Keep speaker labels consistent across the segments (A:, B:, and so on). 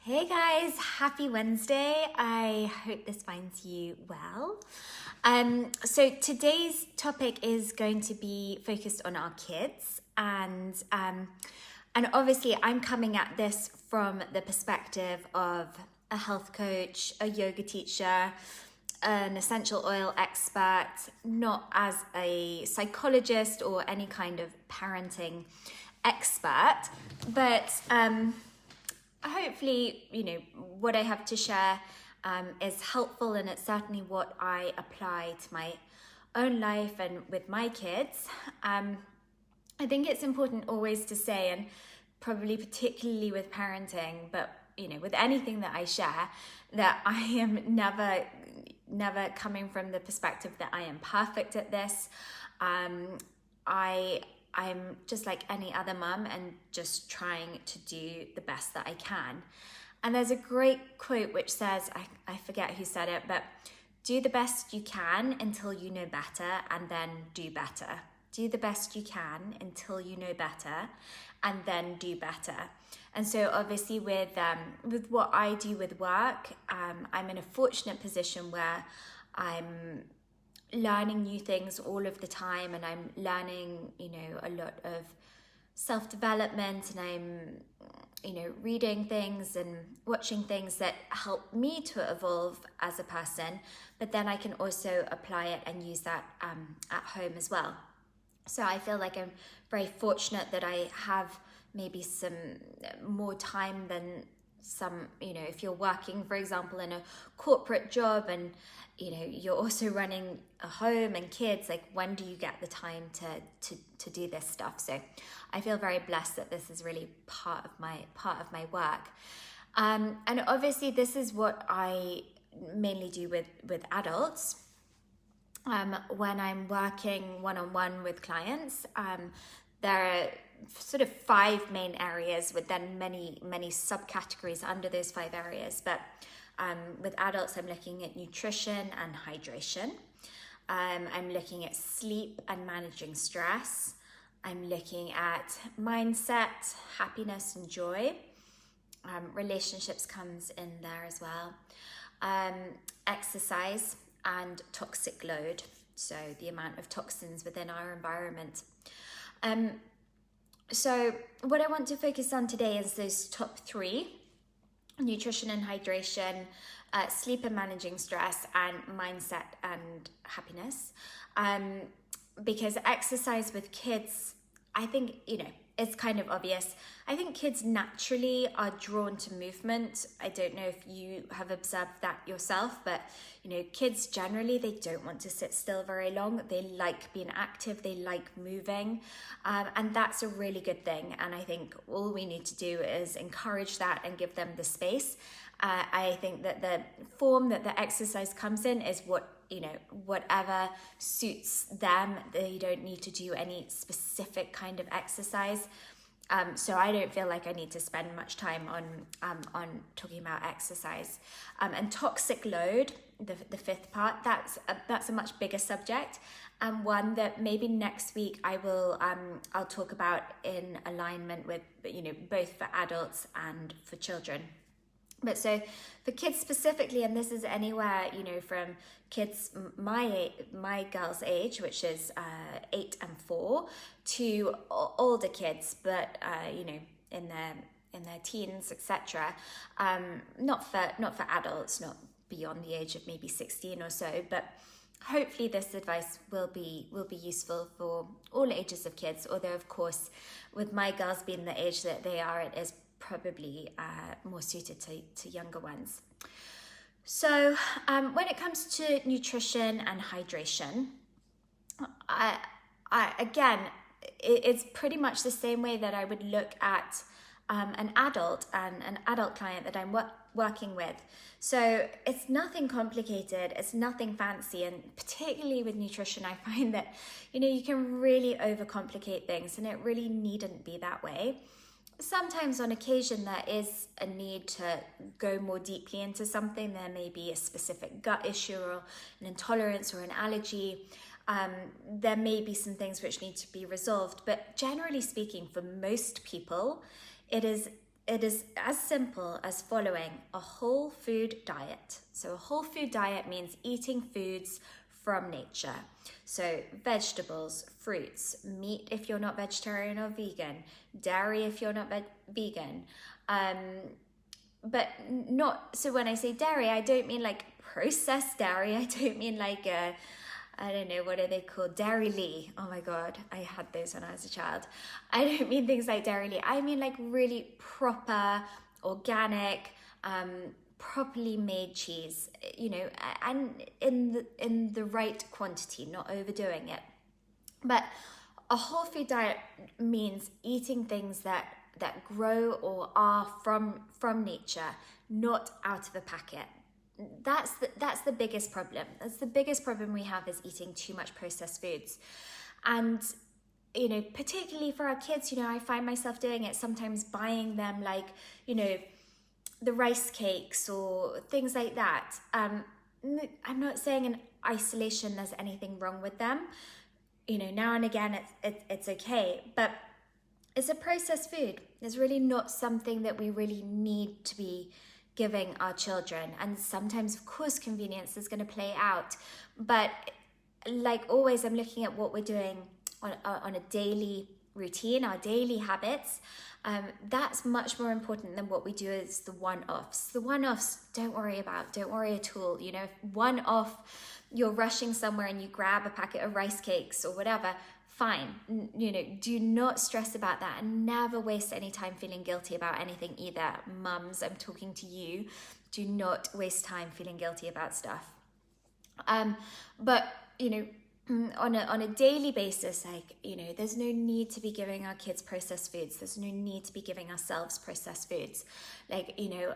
A: Hey guys, happy Wednesday. I hope this finds you well. So today's topic is going to be focused on our kids, and obviously I'm coming at this from the perspective of a health coach, a yoga teacher, an essential oil expert, not as a psychologist or any kind of parenting expert, but hopefully, what I have to share is helpful, and it's certainly what I apply to my own life and with my kids. I think it's important always to say, and probably particularly with parenting, but with anything that I share, that I am never coming from the perspective that I am perfect at this. I'm just like any other mum and just trying to do the best that I can. And there's a great quote which says, I forget who said it, but do the best you can until you know better, and then do better. Do the best you can until you know better, and then do better. And so obviously with what I do with work, I'm in a fortunate position where I'm learning new things all of the time, and I'm learning, a lot of self-development, and I'm, reading things and watching things that help me to evolve as a person, but then I can also apply it and use that at home as well. So I feel like I'm very fortunate that I have maybe some more time than some, if you're working, for example, in a corporate job and, you're also running a home and kids, like when do you get the time to do this stuff? So I feel very blessed that this is really part of my work. And obviously this is what I mainly do with adults. When I'm working one-on-one with clients, there are sort of 5 main areas with then many subcategories under those 5 areas. But with adults, I'm looking at nutrition and hydration. I'm looking at sleep and managing stress. I'm looking at mindset, happiness and joy. Relationships comes in there as well. Exercise and toxic load, so the amount of toxins within our environment. So what I want to focus on today is those top 3: nutrition and hydration, sleep and managing stress, and mindset and happiness. Because exercise with kids, I think, it's kind of obvious. I think kids naturally are drawn to movement. I don't know if you have observed that yourself, but kids generally, they don't want to sit still very long. They like being active, they like moving, and that's a really good thing. And I think all we need to do is encourage that and give them the space. I think that the form that the exercise comes in is whatever suits them. They don't need to do any specific kind of exercise. So I don't feel like I need to spend much time on talking about exercise. And toxic load, the 5th part, that's a much bigger subject, and one that maybe next week I'll talk about in alignment with both for adults and for children. But so for kids specifically, and this is anywhere, from kids my girl's age, which is 8 and 4, to older kids, but in their teens, etc. Not for adults, not beyond the age of maybe 16 or so, but hopefully this advice will be useful for all ages of kids. Although of course, with my girls being the age that they are, it is probably more suited to younger ones. So when it comes to nutrition and hydration, again, it's pretty much the same way that I would look at an adult and an adult client that I'm working with. So it's nothing complicated, it's nothing fancy, and particularly with nutrition, I find that you can really overcomplicate things, and it really needn't be that way. Sometimes on occasion there is a need to go more deeply into something. There may be a specific gut issue or an intolerance or an allergy. There may be some things which need to be resolved, but generally speaking, for most people, it is it is as simple as following a whole food diet. So a whole food diet means eating foods from nature. So vegetables, fruits, meat if you're not vegetarian or vegan, dairy if you're not vegan. But not, so when I say dairy, I don't mean like processed dairy. I don't mean like I don't know, what are they called? Dairy-ly. Oh my God, I had those when I was a child. I don't mean things like Dairy-ly. I mean like really proper, organic, properly made cheese, you know, and in the right quantity, not overdoing it. But a whole food diet means eating things that grow or are from nature, not out of a packet. That's the biggest problem. That's the biggest problem we have, is eating too much processed foods. And, you know, particularly for our kids, you know, I find myself doing it sometimes, buying them like, you know, the rice cakes or things like that. I'm not saying in isolation there's anything wrong with them. You know, now and again it's okay, but it's a processed food. It's really not something that we really need to be giving our children. And sometimes, of course, convenience is going to play out. But like always, I'm looking at what we're doing on a daily routine, our daily habits. That's much more important than what we do as the one-offs. The one-offs, don't worry at all. You know, if one-off, you're rushing somewhere and you grab a packet of rice cakes or whatever, fine. You know, do not stress about that, and never waste any time feeling guilty about anything either. Mums, I'm talking to you. Do not waste time feeling guilty about stuff. But, you know, on a daily basis, like, you know, there's no need to be giving our kids processed foods. There's no need to be giving ourselves processed foods. Like, you know,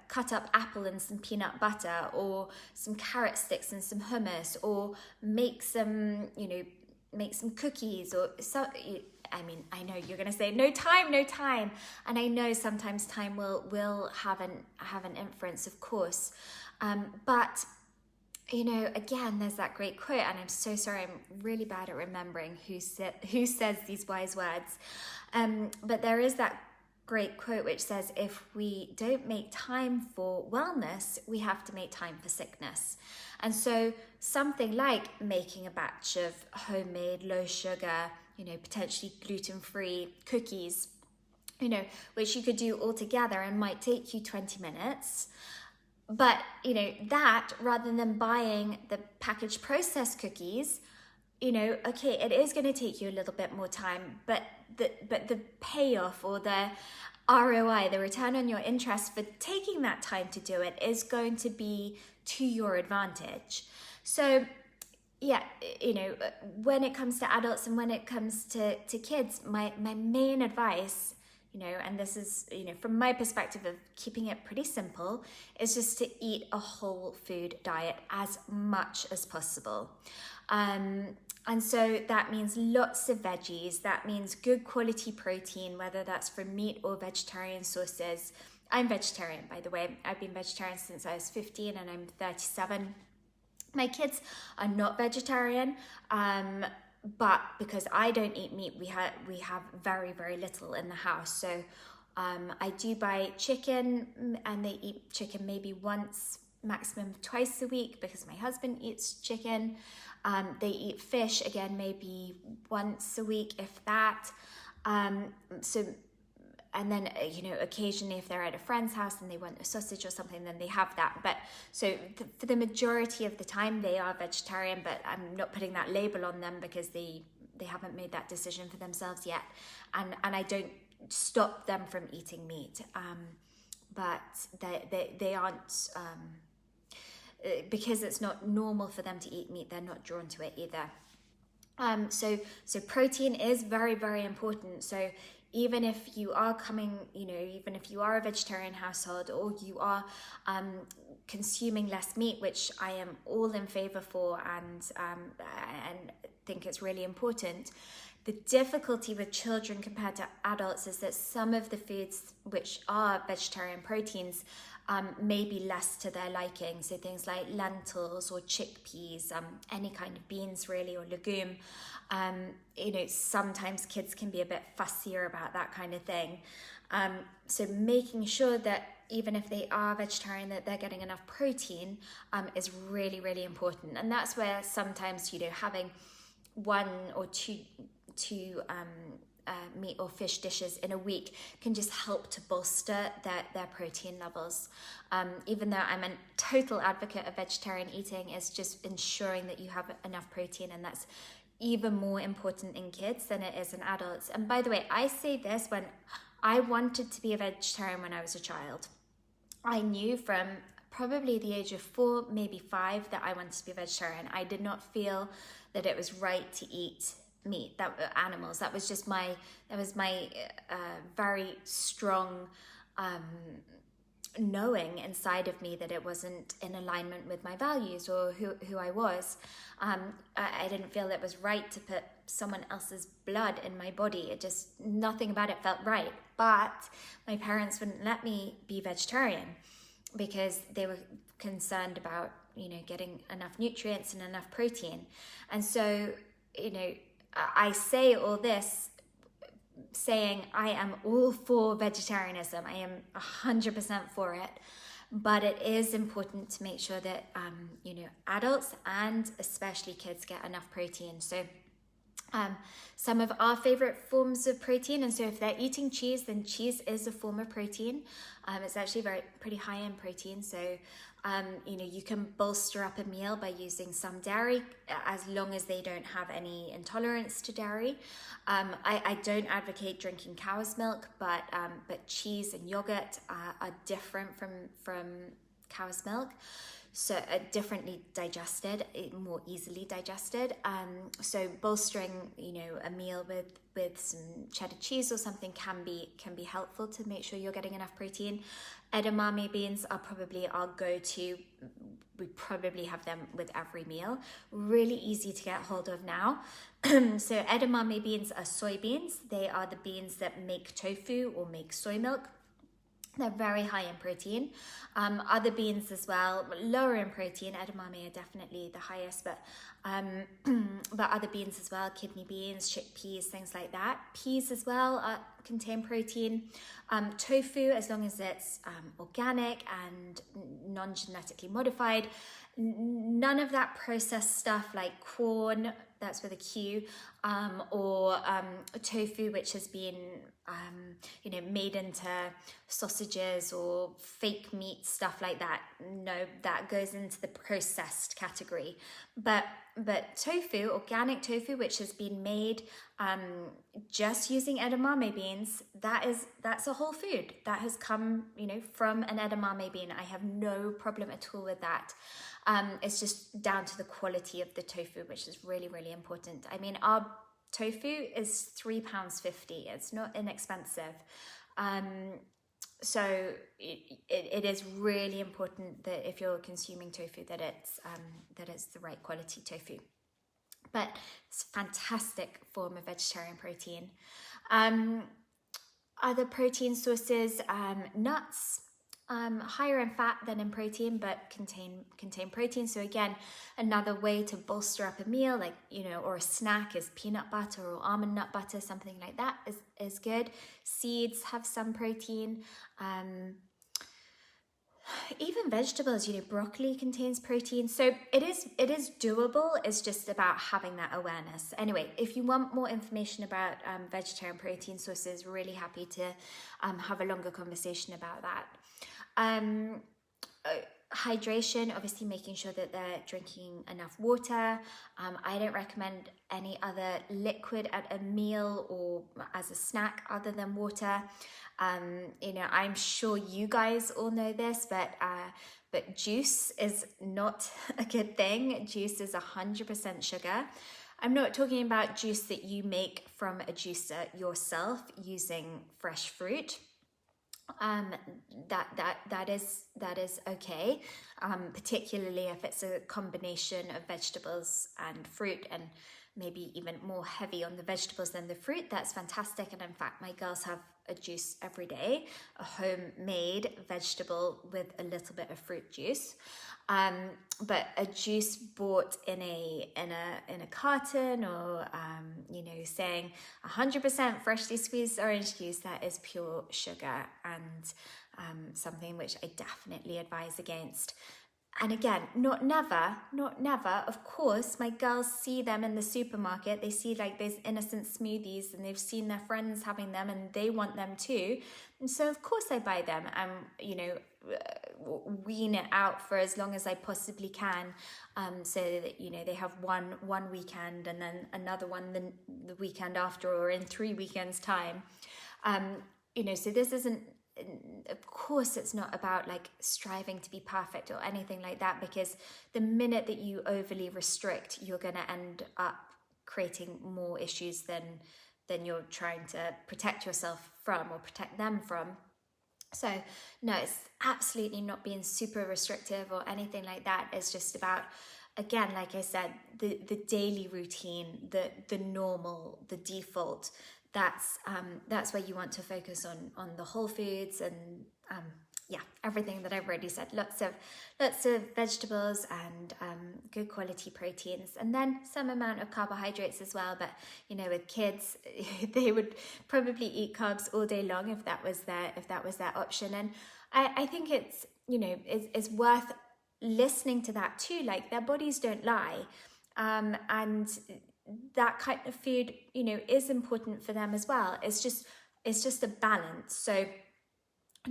A: cut up apple and some peanut butter, or some carrot sticks and some hummus, or make some, you know, make some cookies, or so. I mean, I know you're gonna say no time, and I know sometimes time will have an inference, of course, but you know, again, there's that great quote, and I'm so sorry, I'm really bad at remembering who says these wise words, but there is that great quote which says, if we don't make time for wellness, we have to make time for sickness. And so something like making a batch of homemade, low sugar, you know, potentially gluten-free cookies, you know, which you could do all together and might take you 20 minutes. But, you know, that, rather than buying the packaged processed cookies, you know, okay, it is going to take you a little bit more time, but the payoff, or the ROI, the return on your interest for taking that time to do it, is going to be to your advantage. So yeah, you know, when it comes to adults and when it comes to kids, my main advice, you know, and this is, you know, from my perspective of keeping it pretty simple, is just to eat a whole food diet as much as possible. And so that means lots of veggies, that means good quality protein, whether that's from meat or vegetarian sources. I'm vegetarian, by the way. I've been vegetarian since I was 15 and I'm 37. My kids are not vegetarian, but because I don't eat meat, we have very, very little in the house. So I do buy chicken, and they eat chicken maybe once, maximum twice a week, because my husband eats chicken. They eat fish, again, maybe once a week, if that. And then, you know, occasionally if they're at a friend's house and they want a sausage or something, then they have that. But so for the majority of the time, they are vegetarian, but I'm not putting that label on them because they haven't made that decision for themselves yet. And I don't stop them from eating meat. But they aren't, because it's not normal for them to eat meat, they're not drawn to it either. So protein is very, very important. So even if you are even if you are a vegetarian household, or you are consuming less meat, which I am all in favor for, and think it's really important, the difficulty with children compared to adults is that some of the foods which are vegetarian proteins may be less to their liking. So things like lentils or chickpeas, any kind of beans really, or legume. You know, sometimes kids can be a bit fussier about that kind of thing. So making sure that even if they are vegetarian, that they're getting enough protein is really, really important. And that's where sometimes, having one or two meat or fish dishes in a week can just help to bolster their protein levels. Even though I'm a total advocate of vegetarian eating, is just ensuring that you have enough protein, and that's even more important in kids than it is in adults. And by the way, I say this when I wanted to be a vegetarian when I was a child. I knew from probably the age of 4, maybe 5, that I wanted to be a vegetarian. I did not feel that it was right to eat meat, animals. That was just my very strong knowing inside of me that it wasn't in alignment with my values or who I was. I didn't feel it was right to put someone else's blood in my body. Nothing about it felt right. But my parents wouldn't let me be vegetarian because they were concerned about, getting enough nutrients and enough protein. And so, I say all this saying I am all for vegetarianism. I am 100% for it. But it is important to make sure that, adults and especially kids get enough protein. So some of our favorite forms of protein, and so if they're eating cheese, then cheese is a form of protein. It's actually pretty high in protein. So, you can bolster up a meal by using some dairy, as long as they don't have any intolerance to dairy. I don't advocate drinking cow's milk, but cheese and yogurt are different from cow's milk. So differently digested, more easily digested. So bolstering, a meal with some cheddar cheese or something can be helpful to make sure you're getting enough protein. Edamame beans are probably our go-to. We probably have them with every meal. Really easy to get hold of now. So edamame beans are soybeans. They are the beans that make tofu or make soy milk. They're very high in protein. Other beans as well, lower in protein. Edamame are definitely the highest, but other beans as well, kidney beans, chickpeas, things like that. Peas as well contain protein. Tofu, as long as it's organic and non-genetically modified. None of that processed stuff like corn, that's with a Q, or tofu, which has been made into sausages or fake meat, stuff like that. No, that goes into the processed category. But tofu, organic tofu, which has been made just using edamame beans, that's a whole food that has come from an edamame bean. I have no problem at all with that. It's just down to the quality of the tofu, which is really, really important. I mean, our tofu is £3.50. It's not inexpensive. So it is really important that if you're consuming tofu, that it's the right quality tofu. But it's a fantastic form of vegetarian protein. Other protein sources, nuts. Higher in fat than in protein, but contain protein. So again, another way to bolster up a meal, like, or a snack, is peanut butter or almond nut butter, something like that is good. Seeds have some protein. Even vegetables, broccoli contains protein. So it is doable. It's just about having that awareness. Anyway, if you want more information about vegetarian protein sources, really happy to have a longer conversation about that. Hydration, obviously making sure that they're drinking enough water. I don't recommend any other liquid at a meal or as a snack other than water. I'm sure you guys all know this, but juice is not a good thing. Juice is 100% sugar. I'm not talking about juice that you make from a juicer yourself using fresh fruit. That is okay, particularly if it's a combination of vegetables and fruit, and maybe even more heavy on the vegetables than the fruit. That's fantastic. And in fact, my girls have a juice every day, a homemade vegetable with a little bit of fruit juice. But a juice bought in a carton, or saying 100% freshly squeezed orange juice, that is pure sugar, and something which I definitely advise against. And again, not never. Of course, my girls see them in the supermarket. They see like those innocent smoothies, and they've seen their friends having them, and they want them too. And so, of course, I buy them and, wean it out for as long as I possibly can, so that, they have one weekend and then another one the weekend after, or in 3 weekends' time. So this isn't, of course, it's not about like striving to be perfect or anything like that, because the minute that you overly restrict, you're going to end up creating more issues than you're trying to protect yourself from or protect them from. So no, it's absolutely not being super restrictive or anything like that. It's just about, again, like I said, the daily routine, the normal, the default. That's where you want to focus on the whole foods and everything that I've already said. Lots of vegetables and good quality proteins, and then some amount of carbohydrates as well. But with kids, they would probably eat carbs all day long if that was their option. And I think it's it's worth listening to that too. Like, their bodies don't lie, and that kind of food, is important for them as well. It's just a balance. So,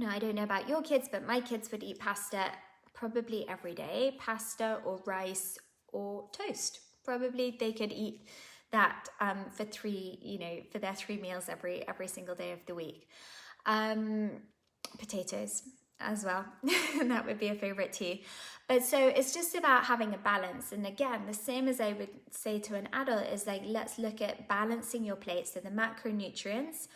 A: I don't know about your kids, but my kids would eat pasta probably every day, pasta or rice or toast. Probably they could eat that for their 3 meals every single day of the week. Potatoes as well. That would be a favorite too. But so it's just about having a balance. And again, the same as I would say to an adult is like, let's look at balancing your plate. So the macronutrients,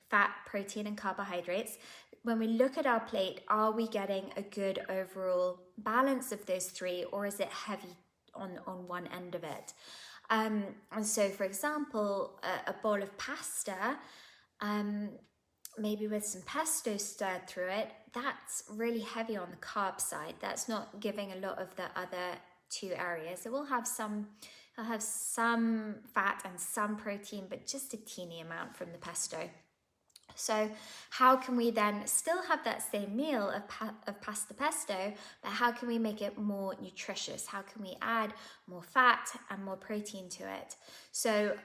A: fat, protein, and carbohydrates. When we look at our plate, are we getting a good overall balance of those 3, or is it heavy on one end of it? And so, for example, a bowl of pasta, maybe with some pesto stirred through it, that's really heavy on the carb side. That's not giving a lot of the other 2 areas. It will have some fat and some protein, but just a teeny amount from the pesto. So how can we then still have that same meal of pasta pesto, but how can we make it more nutritious? How can we add more fat and more protein to it? So,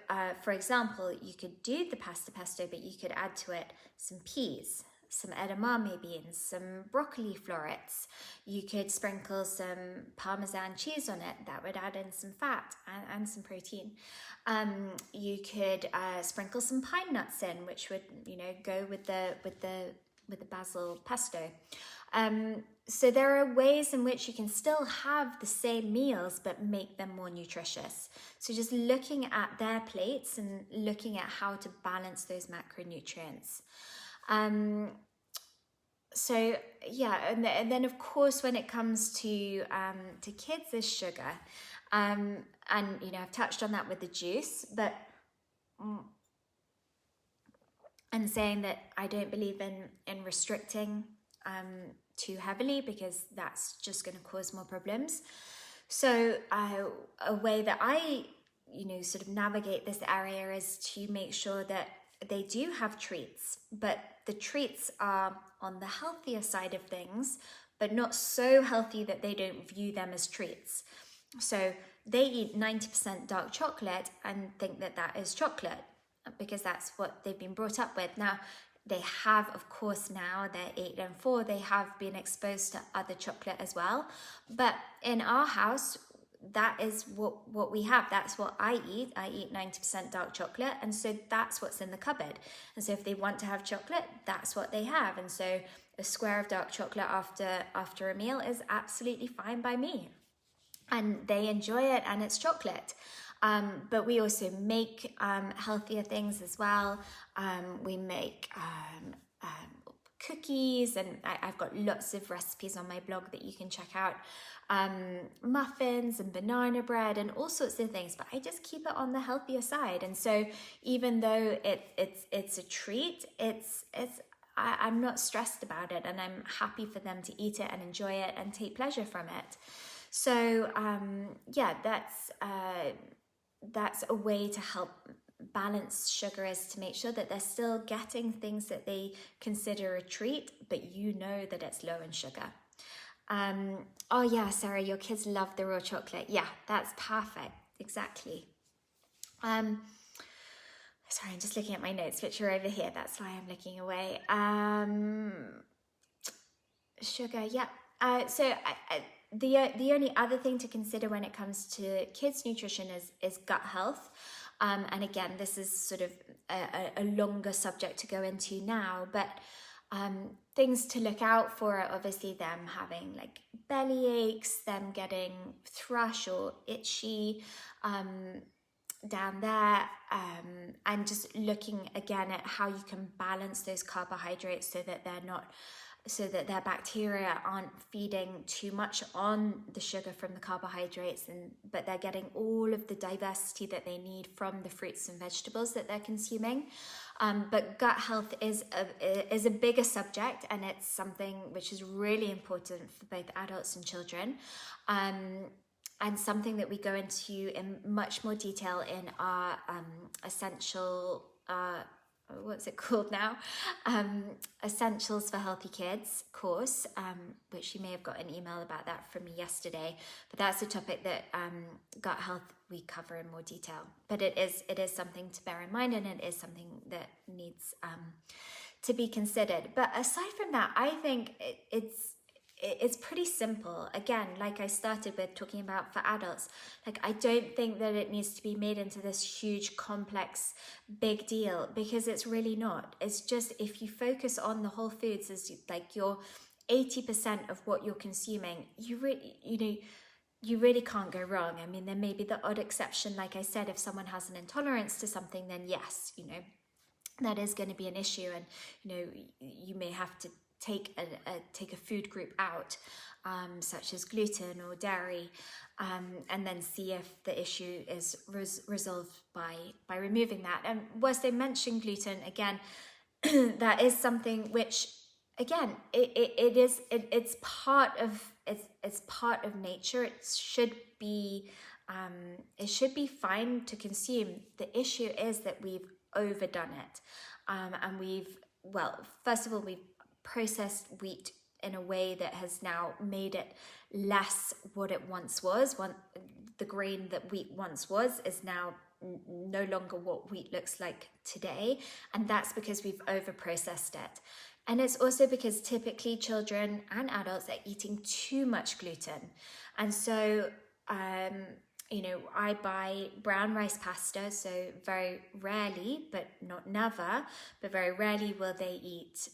A: for example, you could do the pasta pesto, but you could add to it some peas, some edamame beans, some broccoli florets. You could sprinkle some Parmesan cheese on it. That would add in some fat and some protein. You could sprinkle some pine nuts in, which would go with the basil pesto. So there are ways in which you can still have the same meals but make them more nutritious. So just looking at their plates and looking at how to balance those macronutrients. So yeah, and then of course when it comes to kids, there's sugar, and I've touched on that with the juice, but and saying that I don't believe in restricting too heavily, because that's just going to cause more problems. So a way that I sort of navigate this area is to make sure that they do have treats, but the treats are on the healthier side of things, but not so healthy that they don't view them as treats. So they eat 90% dark chocolate and think that that is chocolate, because that's what they've been brought up with. Now, they have, of course, now they're 8 and 4, they have been exposed to other chocolate as well. But in our house, that is what we have. That's what I eat. I eat 90% dark chocolate, and so that's what's in the cupboard. And so if they want to have chocolate, that's what they have. And so a square of dark chocolate after a meal is absolutely fine by me, and they enjoy it, and it's chocolate. But we also make healthier things as well. We make cookies, and I've got lots of recipes on my blog that you can check out. Muffins and banana bread and all sorts of things, but I just keep it on the healthier side. And so even though it's a treat, I'm not stressed about it, and I'm happy for them to eat it and enjoy it and take pleasure from it. So yeah, that's a way to help balance sugar, is to make sure that they're still getting things that they consider a treat, but you know that it's low in sugar. Oh yeah, Sarah, your kids love the raw chocolate. Yeah, that's perfect. Exactly. Sorry, I'm just looking at my notes, which are over here. That's why I'm looking away. Sugar, yeah. The only other thing to consider when it comes to kids' nutrition is gut health. And again, this is sort of a longer subject to go into now, but things to look out for are obviously them having like belly aches, them getting thrush or itchy down there, and just looking again at how you can balance those carbohydrates so that their bacteria aren't feeding too much on the sugar from the carbohydrates, but they're getting all of the diversity that they need from the fruits and vegetables that they're consuming. But gut health is a bigger subject, and it's something which is really important for both adults and children, and something that we go into in much more detail in our essential what's it called now? Essentials for Healthy Kids course, which you may have got an email about that from me yesterday. But that's a topic that gut health we cover in more detail. But it is something to bear in mind, and it is something that needs to be considered. But aside from that, I think it's pretty simple. Again, like I started with talking about for adults, like I don't think that it needs to be made into this huge, complex, big deal, because it's really not. It's just, if you focus on the whole foods as like your 80% of what you're consuming, you really can't go wrong. I mean, there may be the odd exception, like I said, if someone has an intolerance to something, then yes, that is going to be an issue, and you may have to take a food group out, such as gluten or dairy, and then see if the issue is resolved by removing that. And whilst they mention gluten, again, that is something which, again, it's part of nature. It should be fine to consume. The issue is that we've overdone it, and first of all, we've processed wheat in a way that has now made it less what it once was. The grain that wheat once was is now no longer what wheat looks like today, and that's because we've over-processed it. And it's also because typically children and adults are eating too much gluten. And so I buy brown rice pasta, so very rarely, but not never, but very rarely will they eat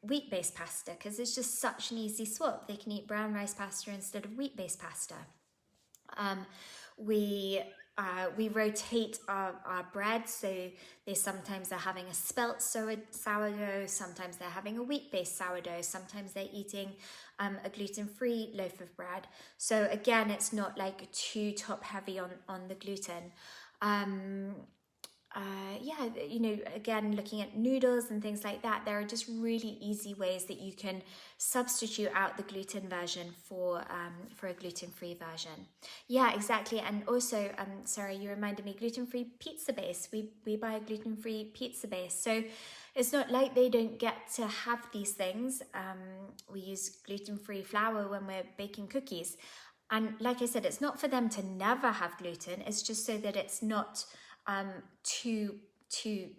A: wheat-based pasta, because it's just such an easy swap. They can eat brown rice pasta instead of wheat-based pasta. We rotate our bread, so they sometimes are having a spelt sourdough, sometimes they're having a wheat-based sourdough, sometimes they're eating a gluten-free loaf of bread. So again, it's not like too top-heavy on the gluten. Again, looking at noodles and things like that, there are just really easy ways that you can substitute out the gluten version for a gluten-free version. Yeah, exactly. And also, Sarah, you reminded me, gluten-free pizza base. We buy a gluten-free pizza base. So it's not like they don't get to have these things. We use gluten-free flour when we're baking cookies. And like I said, it's not for them to never have gluten. It's just so that it's not too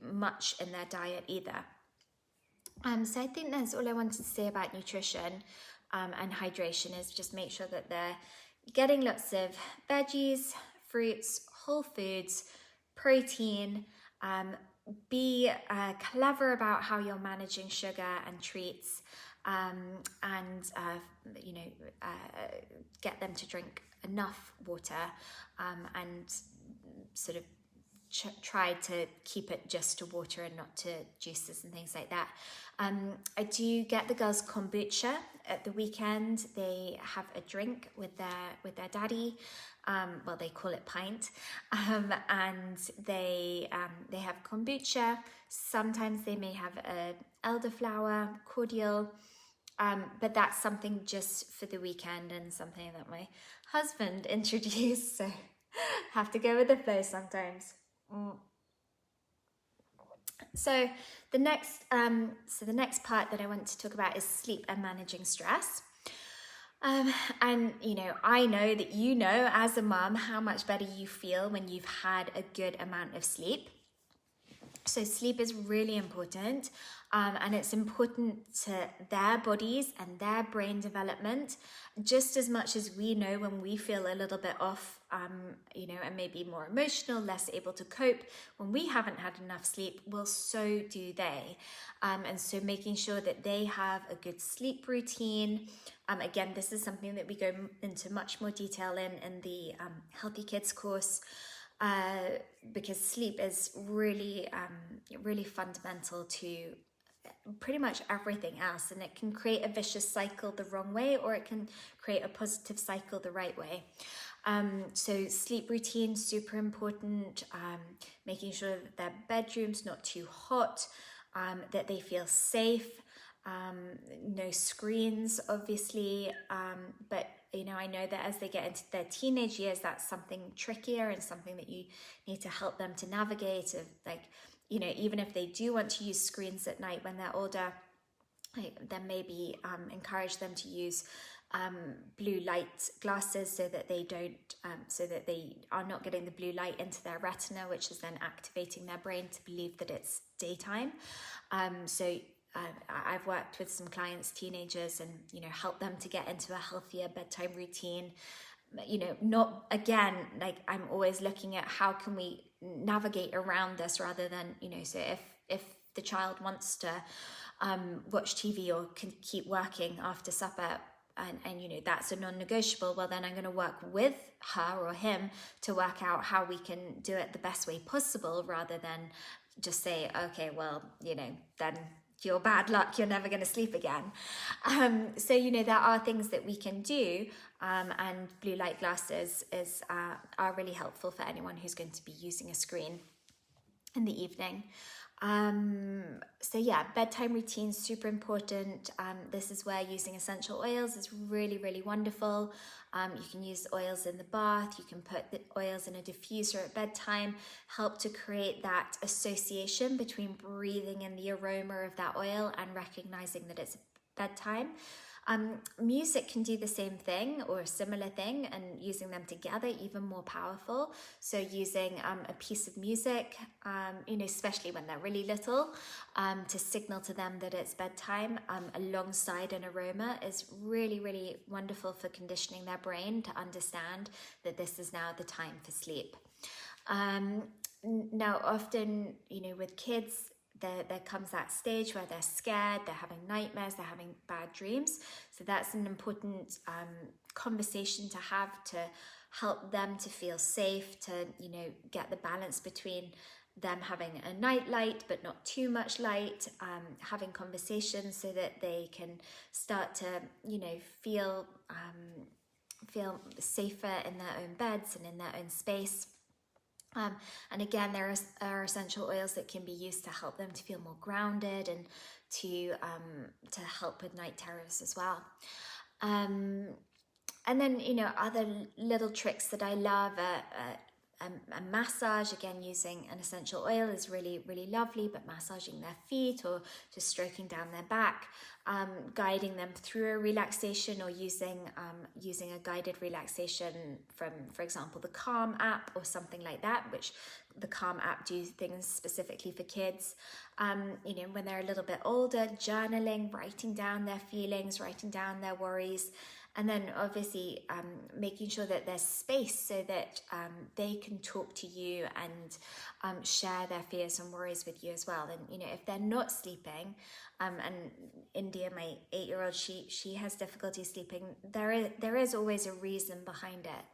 A: much in their diet either. So I think that's all I wanted to say about nutrition and hydration, is just make sure that they're getting lots of veggies, fruits, whole foods, protein. Be clever about how you're managing sugar and treats, and get them to drink enough water, and sort of try to keep it just to water and not to juices and things like that. I do get the girls kombucha at the weekend. They have a drink with their daddy. Well, they call it pint, and they have kombucha. Sometimes they may have a elderflower cordial, but that's something just for the weekend and something that my husband introduced. So have to go with the flow sometimes. So the next part that I want to talk about is sleep and managing stress. And I know that as a mum how much better you feel when you've had a good amount of sleep. So sleep is really important, and it's important to their bodies and their brain development, just as much as we know when we feel a little bit off, and maybe more emotional, less able to cope. When we haven't had enough sleep, well, so do they. And so making sure that they have a good sleep routine. Again, this is something that we go into much more detail in the Healthy Kids course. Because sleep is really, really fundamental to pretty much everything else, and it can create a vicious cycle the wrong way, or it can create a positive cycle the right way. So sleep routine, super important. Making sure that their bedroom's not too hot, that they feel safe. No screens, obviously, but I know that as they get into their teenage years, that's something trickier and something that you need to help them to navigate. Even if they do want to use screens at night when they're older, then maybe encourage them to use blue light glasses so that they are not getting the blue light into their retina, which is then activating their brain to believe that it's daytime. I've worked with some clients, teenagers, and help them to get into a healthier bedtime routine. Not again, like I'm always looking at how can we navigate around this rather than so if the child wants to watch TV or can keep working after supper, and that's a non-negotiable, well then I'm going to work with her or him to work out how we can do it the best way possible, rather than just say, okay, well then you're bad luck, you're never going to sleep again. So there are things that we can do, and blue light glasses are really helpful for anyone who's going to be using a screen in the evening. So yeah, bedtime routine, super important. This is where using essential oils is really, really wonderful. You can use oils in the bath, you can put the oils in a diffuser at bedtime, help to create that association between breathing in the aroma of that oil and recognizing that it's bedtime. Music can do the same thing or a similar thing, and using them together even more powerful. So using a piece of music, especially when they're really little, to signal to them that it's bedtime, alongside an aroma is really, really wonderful for conditioning their brain to understand that this is now the time for sleep. Now, often, with kids, there comes that stage where they're scared, they're having nightmares, they're having bad dreams. So that's an important conversation to have to help them to feel safe, to get the balance between them having a night light but not too much light, having conversations so that they can start to feel safer in their own beds and in their own space. And again, there are essential oils that can be used to help them to feel more grounded and to help with night terrors as well. And then, other little tricks that I love, a massage, again, using an essential oil is really, really lovely, but massaging their feet or just stroking down their back, guiding them through a relaxation, or using a guided relaxation from, for example, the Calm app or something like that, which the Calm app do things specifically for kids. When they're a little bit older, journaling, writing down their feelings, writing down their worries. And then obviously making sure that there's space so that they can talk to you and share their fears and worries with you as well. And if they're not sleeping, and India, my 8-year-old, she has difficulty sleeping, there is always a reason behind it.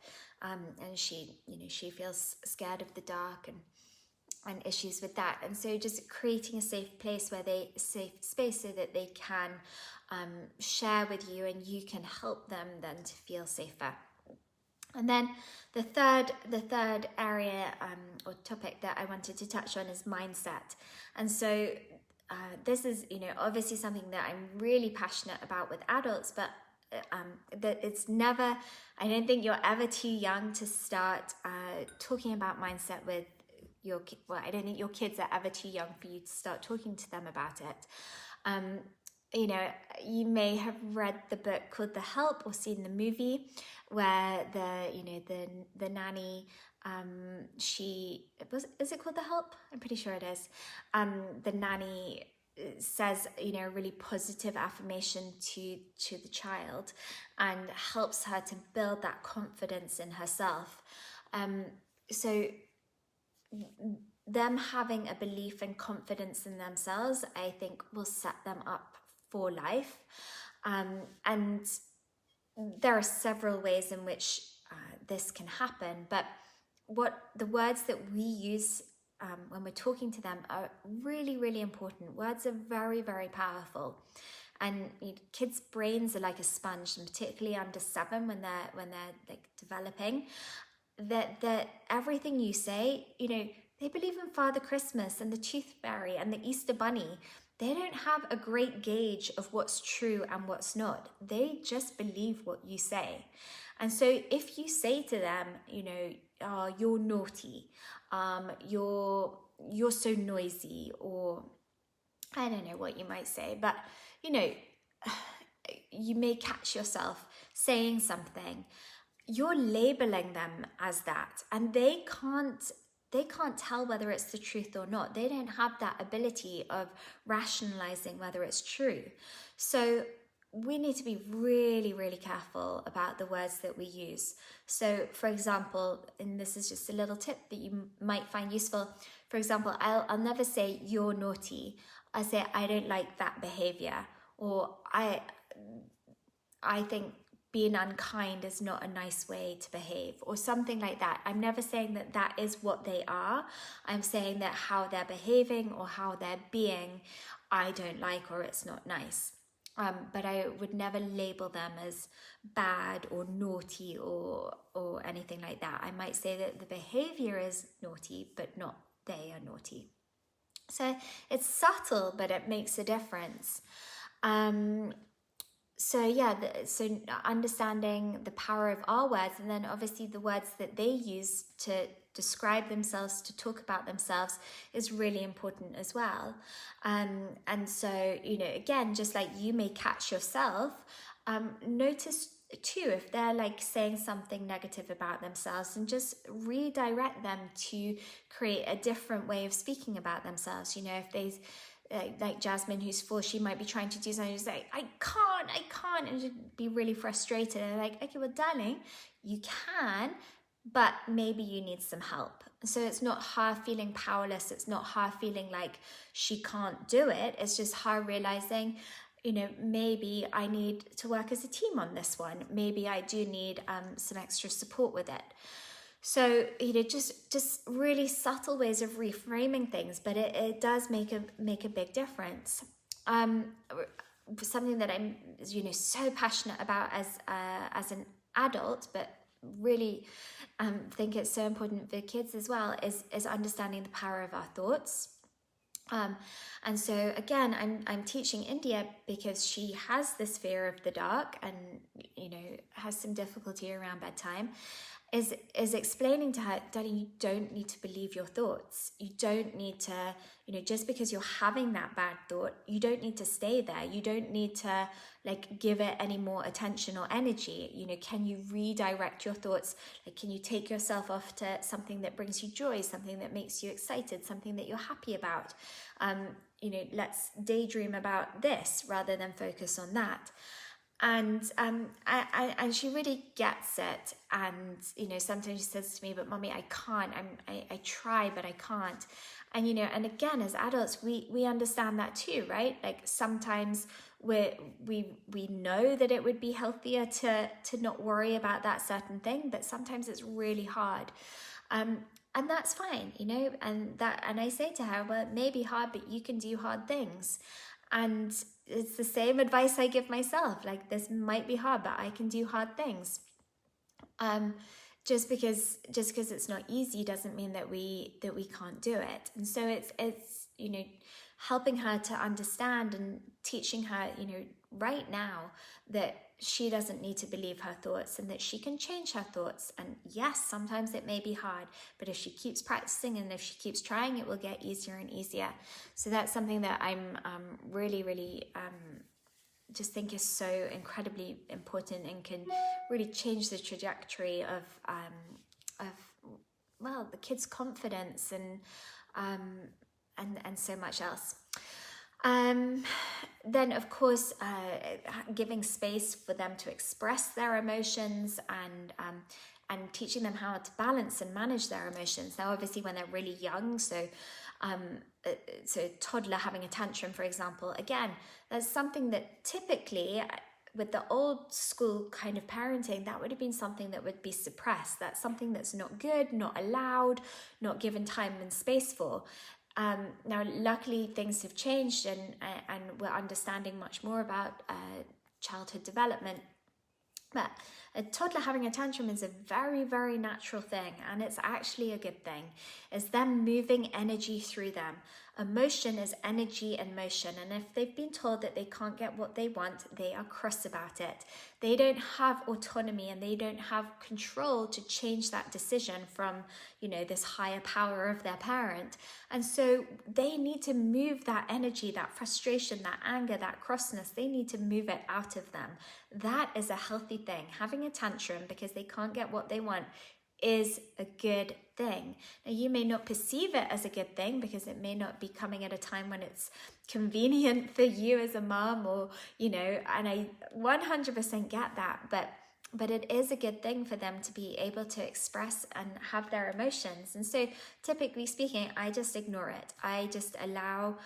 A: And she feels scared of the dark, and and issues with that. And so just creating a safe space so that they can share with you, and you can help them then to feel safer. And then the third area or topic that I wanted to touch on is mindset. And so this is, obviously something that I'm really passionate about with adults, but that it's never, I don't think you're ever too young to start talking about mindset with your kids. Well, I don't think your kids are ever too young for you to start talking to them about it. You may have read the book called The Help or seen the movie where the nanny, is it called The Help? I'm pretty sure it is. The nanny says, a really positive affirmation to the child and helps her to build that confidence in herself. So them having a belief and confidence in themselves, I think, will set them up for life. And there are several ways in which this can happen, but what the words that we use when we're talking to them are really, really important. Words are very, very powerful. And kids' brains are like a sponge, and particularly under 7 when they're like developing, that everything you say, they believe in Father Christmas and the Tooth Fairy and the Easter Bunny. They don't have a great gauge of what's true and what's not. They just believe what you say. And so if you say to them, oh, you're naughty, you're so noisy, or I don't know what you might say, but you may catch yourself saying something, you're labeling them as that, and they can't tell whether it's the truth or not. They don't have that ability of rationalizing whether it's true. So we need to be really, really careful about the words that we use. So for example, and this is just a little tip that you might find useful. For example, I'll never say you're naughty. I say I don't like that behavior, or I think being unkind is not a nice way to behave, or something like that. I'm never saying that that is what they are. I'm saying that how they're behaving or how they're being, I don't like, or it's not nice. But I would never label them as bad or naughty or anything like that. I might say that the behavior is naughty, but not they are naughty. So it's subtle, but it makes a difference. So understanding the power of our words, and then obviously the words that they use to describe themselves, to talk about themselves, is really important as well. And so, again, just like you may catch yourself, notice too if they're like saying something negative about themselves, and just redirect them to create a different way of speaking about themselves. If they like Jasmine, who's 4, she might be trying to do something, just like, I can't, and she'd be really frustrated. And like, okay, well, darling, you can, but maybe you need some help. So it's not her feeling powerless. It's not her feeling like she can't do it. It's just her realizing, maybe I need to work as a team on this one. Maybe I do need some extra support with it. So, just really subtle ways of reframing things, but it does make a big difference. Something that I'm, so passionate about as an adult, but really think it's so important for kids as well, is understanding the power of our thoughts. And so again, I'm teaching India because she has this fear of the dark and, has some difficulty around bedtime, is explaining to her, darling, you don't need to believe your thoughts. You don't need to, just because you're having that bad thought, you don't need to stay there. You don't need to give it any more attention or energy. Can you redirect your thoughts? Can you take yourself off to something that brings you joy, something that makes you excited, something that you're happy about? Let's daydream about this rather than focus on that. And she really gets it. And sometimes she says to me, "But mommy, I can't. I try, but I can't." And and again, as adults, we understand that too, right? Sometimes we know that it would be healthier to not worry about that certain thing, but sometimes it's really hard. And that's fine, you know, and I say to her, well, it may be hard, but you can do hard things. And it's the same advice I give myself, like, this might be hard, but I can do hard things. Just because it's not easy doesn't mean that we can't do it. And so it's you know, helping her to understand and teaching her, you know, right now, that she doesn't need to believe her thoughts and that she can change her thoughts. And yes, sometimes it may be hard, but if she keeps practicing and if she keeps trying, it will get easier and easier. So that's something that I'm really just think is so incredibly important and can really change the trajectory of well, the kids' confidence and so much else. Then of course, giving space for them to express their emotions and teaching them how to balance and manage their emotions. Now, obviously, when they're really young, so toddler having a tantrum, for example, again, that's something that typically, with the old school kind of parenting, that would have been something that would be suppressed. That's something that's not good, not allowed, not given time and space for. Now, luckily, things have changed, and we're understanding much more about childhood development. But a toddler having a tantrum is a very, very natural thing, and it's actually a good thing. It's them moving energy through them. Emotion is energy and motion, and if they've been told that they can't get what they want, they are cross about it. They don't have autonomy and they don't have control to change that decision from, you know, this higher power of their parent. And so they need to move that energy, that frustration, that anger, that crossness, they need to move it out of them. That is a healthy thing. Having a tantrum because they can't get what they want is a good thing. Now, you may not perceive it as a good thing because it may not be coming at a time when it's convenient for you as a mom, or, you know, and I 100% get that, but it is a good thing for them to be able to express and have their emotions. And so typically speaking, I just ignore it. I just allow,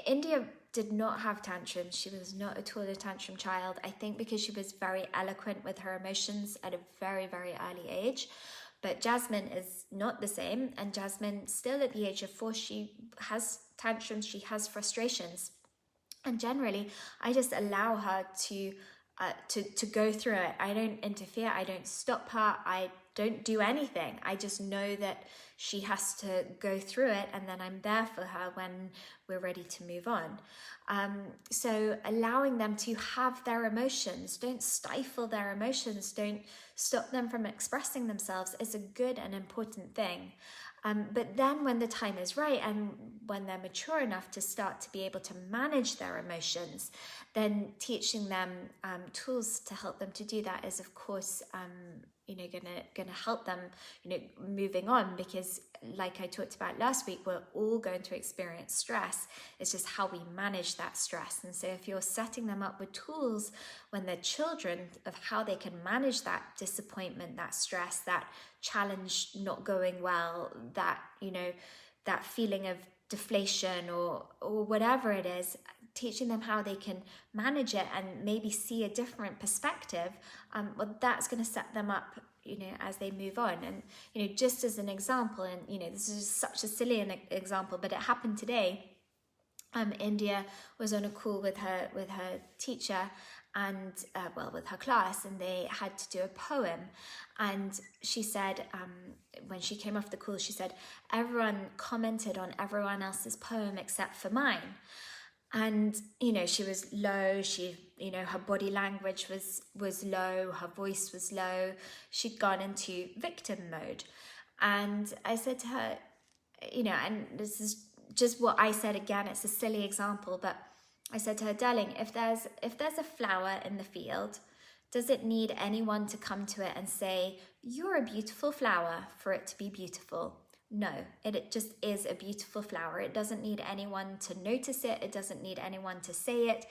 A: India did not have tantrums. She was not at all a tantrum child. I think because she was very eloquent with her emotions at a very, very early age. But Jasmine is not the same. And Jasmine, still at the age of 4, she has tantrums, she has frustrations. And generally, I just allow her to go through it. I don't interfere. I don't stop her. I don't do anything. I just know that she has to go through it, and then I'm there for her when we're ready to move on. So allowing them to have their emotions, don't stifle their emotions, don't stop them from expressing themselves, is a good and important thing. But then when the time is right and when they're mature enough to start to be able to manage their emotions, then teaching them tools to help them to do that is, of course, gonna help them, moving on, because like I talked about last week, we're all going to experience stress. It's just how we manage that stress. And so if you're setting them up with tools when they're children of how they can manage that disappointment, that stress, that challenge not going well, that, that feeling of deflation or whatever it is, teaching them how they can manage it and maybe see a different perspective, well, that's going to set them up, as they move on. And, just as an example, and, this is such a silly example, but it happened today. India was on a call with her teacher and, with her class, and they had to do a poem. And she said, when she came off the call, she said, everyone commented on everyone else's poem except for mine. And, she was low, her body language was low, her voice was low, she'd gone into victim mode. And I said to her, and this is just what I said again, it's a silly example, but I said to her, darling, if there's a flower in the field, does it need anyone to come to it and say, you're a beautiful flower, for it to be beautiful? No, it just is a beautiful flower. It doesn't need anyone to notice it. It doesn't need anyone to say it.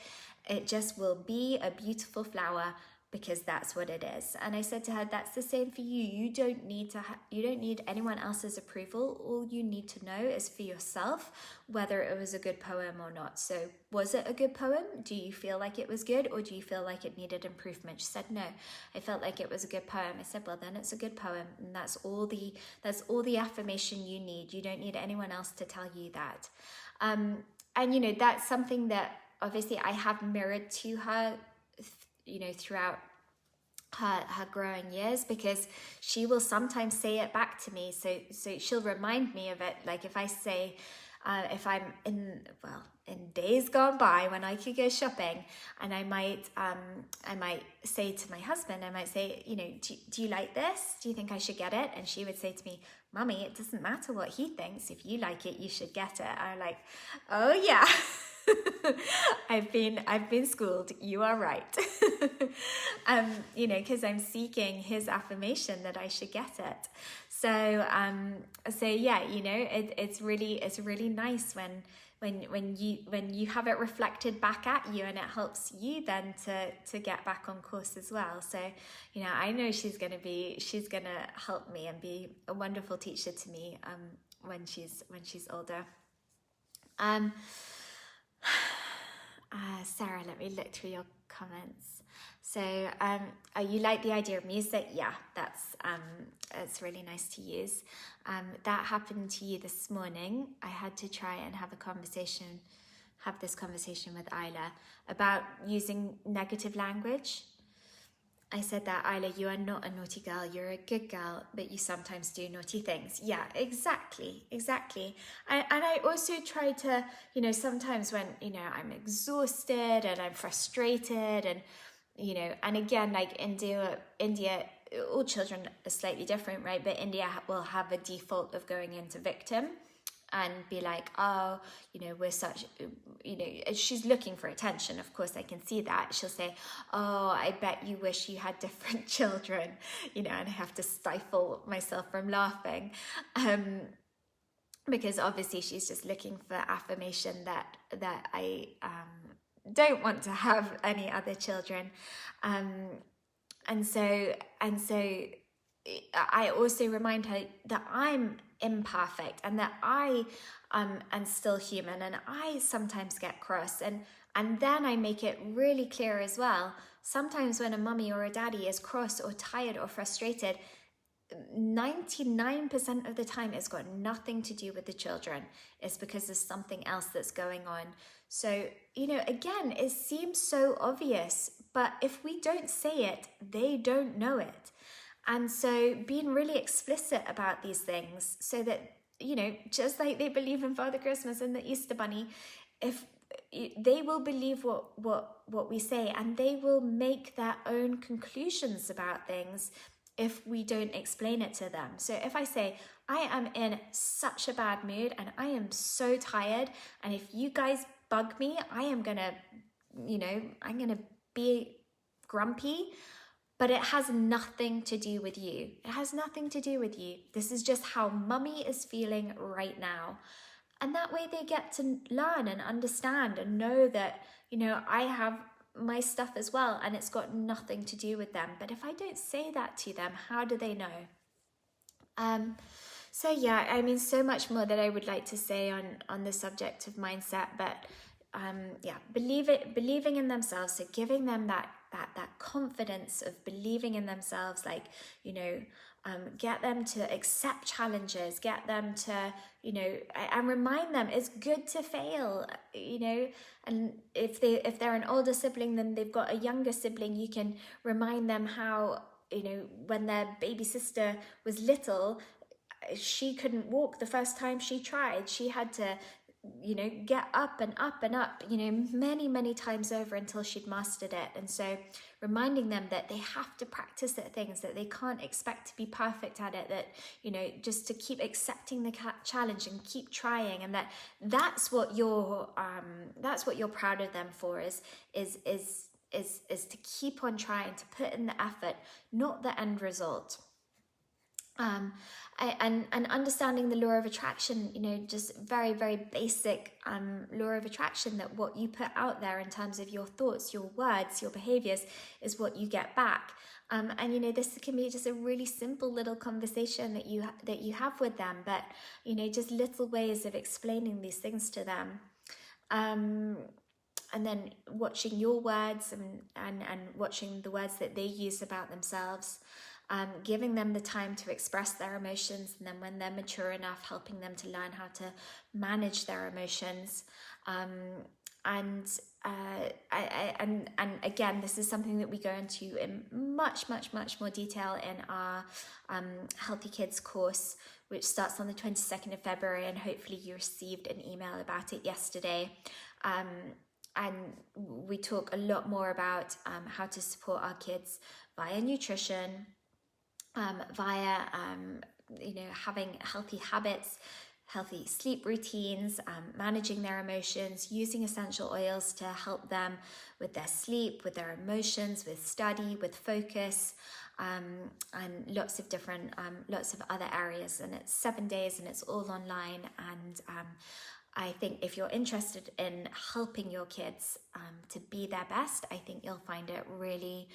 A: It just will be a beautiful flower because that's what it is. And I said to her, that's the same for you. You don't need you don't need anyone else's approval. All you need to know is for yourself whether it was a good poem or not. So was it a good poem? Do you feel like it was good, or do you feel like it needed improvement? She said, no, I felt like it was a good poem. I said, well, then it's a good poem, and that's all the affirmation you need. You don't need anyone else to tell you that. And you know, that's something that obviously I have mirrored to her, you know, throughout her growing years, because she will sometimes say it back to me. So she'll remind me of it. Like if I say, if I'm in days gone by when I could go shopping, and I might say to my husband, I might say, you know, do you like this? Do you think I should get it? And she would say to me, Mummy, it doesn't matter what he thinks. If you like it, you should get it. I'm like, oh yeah. I've been schooled. You are right. You know, because I'm seeking his affirmation that I should get it. So yeah, you know, it's really nice when you have it reflected back at you, and it helps you then to get back on course as well. So, you know, I know she's gonna help me and be a wonderful teacher to me when she's older. Sarah, let me look through your comments. So, you like the idea of music? Yeah, it's really nice to use. That happened to you this morning. I had to try and have this conversation with Isla about using negative language. I said that, Isla, you are not a naughty girl, you're a good girl, but you sometimes do naughty things. Yeah, exactly. And I also try to, you know, sometimes when, you know, I'm exhausted and I'm frustrated, and, you know, and again, like India, all children are slightly different, right? But India will have a default of going into victim and be like, oh, you know, we're such, you know, she's looking for attention. Of course, I can see that. She'll say, oh, I bet you wish you had different children, you know, and I have to stifle myself from laughing. Because obviously she's just looking for affirmation that I don't want to have any other children. And so I also remind her that I'm imperfect, and that I am still human, and I sometimes get cross, and then I make it really clear as well. Sometimes when a mummy or a daddy is cross or tired or frustrated, 99% of the time it's got nothing to do with the children. It's because there's something else that's going on. So, you know, again, it seems so obvious, but if we don't say it, they don't know it. And so being really explicit about these things, so that, you know, just like they believe in Father Christmas and the Easter Bunny, if they will believe what we say, and they will make their own conclusions about things if we don't explain it to them. So if I say, I am in such a bad mood and I am so tired, and if you guys bug me, I am gonna, you know, I'm gonna be grumpy, but it has nothing to do with you. It has nothing to do with you. This is just how mummy is feeling right now. And that way they get to learn and understand and know that, you know, I have my stuff as well, and it's got nothing to do with them. But if I don't say that to them, how do they know? So yeah, I mean, so much more that I would like to say on the subject of mindset, but yeah, believing in themselves. So giving them that confidence of believing in themselves, like, you know, get them to accept challenges, get them to, you know, and remind them it's good to fail, you know. And if they're an older sibling, then they've got a younger sibling, you can remind them how, you know, when their baby sister was little, she couldn't walk the first time she tried. She had to, you know, get up and up and up, you know, many times over until she'd mastered it. And so reminding them that they have to practice at things, that they can't expect to be perfect at it, that, you know, just to keep accepting the challenge and keep trying, and that's what you're proud of them for, is to keep on trying, to put in the effort, not the end result. And understanding the law of attraction, you know, just very, very basic law of attraction, that what you put out there in terms of your thoughts, your words, your behaviors is what you get back. And you know, this can be just a really simple little conversation that you have with them, but you know, just little ways of explaining these things to them. And then watching your words and watching the words that they use about themselves, giving them the time to express their emotions, and then when they're mature enough, helping them to learn how to manage their emotions. And again, this is something that we go into in much more detail in our Healthy Kids course, which starts on the 22nd of February, and hopefully you received an email about it yesterday. And we talk a lot more about how to support our kids via nutrition, via you know, having healthy habits, healthy sleep routines, managing their emotions, using essential oils to help them with their sleep, with their emotions, with study, with focus, and lots of different, lots of other areas. And it's 7 days and it's all online. And I think if you're interested in helping your kids to be their best, I think you'll find it really,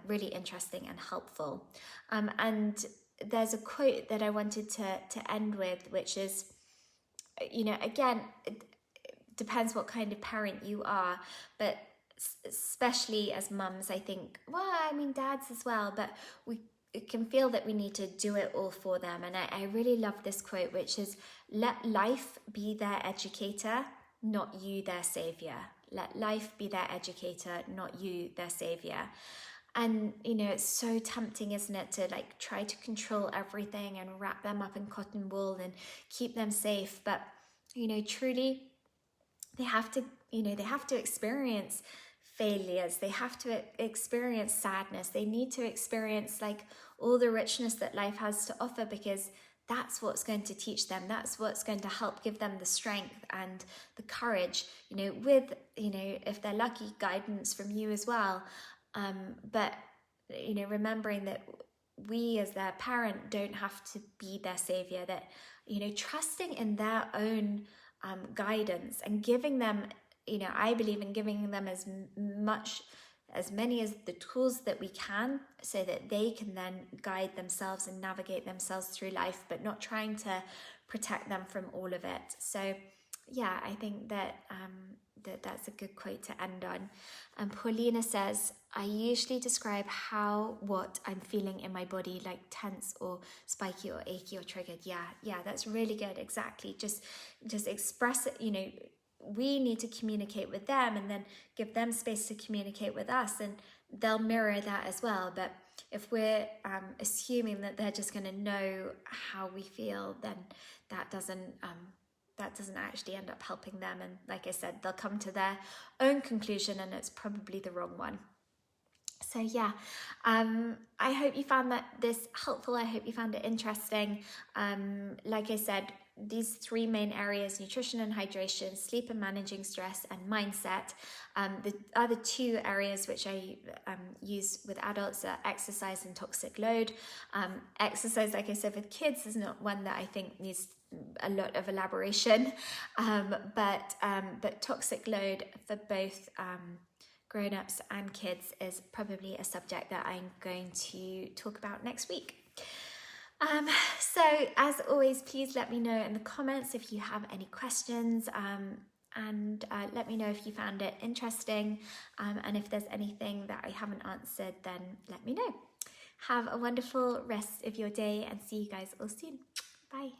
A: really interesting and helpful. And there's a quote that I wanted to end with, which is, you know, again, it depends what kind of parent you are, but especially as mums, I think, well, I mean, dads as well, but we can feel that we need to do it all for them. And I really love this quote, which is, let life be their educator, not you their savior. Let life be their educator, not you their savior. And, you know, it's so tempting, isn't it, to like try to control everything and wrap them up in cotton wool and keep them safe. But, you know, truly, they have to, you know, they have to experience failures. They have to experience sadness. They need to experience like all the richness that life has to offer, because that's what's going to teach them. That's what's going to help give them the strength and the courage, you know, with, you know, if they're lucky, guidance from you as well. But, you know, remembering that we as their parent don't have to be their savior, that, you know, trusting in their own guidance and giving them, you know, I believe in giving them as many as the tools that we can, so that they can then guide themselves and navigate themselves through life, but not trying to protect them from all of it. So yeah, I think that that's a good quote to end on. And Paulina says, I usually describe what I'm feeling in my body, like tense or spiky or achy or triggered. Yeah, that's really good. Exactly. Just express it. You know, we need to communicate with them and then give them space to communicate with us, and they'll mirror that as well. But if we're assuming that they're just going to know how we feel, then that doesn't actually end up helping them. And like I said, they'll come to their own conclusion, and it's probably the wrong one. So yeah, I hope you found this helpful. I hope you found it interesting. Like I said, these three main areas: nutrition and hydration, sleep and managing stress, and mindset. The other two areas which I use with adults are exercise and toxic load. Exercise, like I said, with kids is not one that I think needs a lot of elaboration, but toxic load for both grown-ups and kids is probably a subject that I'm going to talk about next week. So as always, please let me know in the comments if you have any questions, and let me know if you found it interesting, and if there's anything that I haven't answered, then let me know. Have a wonderful rest of your day, and see you guys all soon. Bye.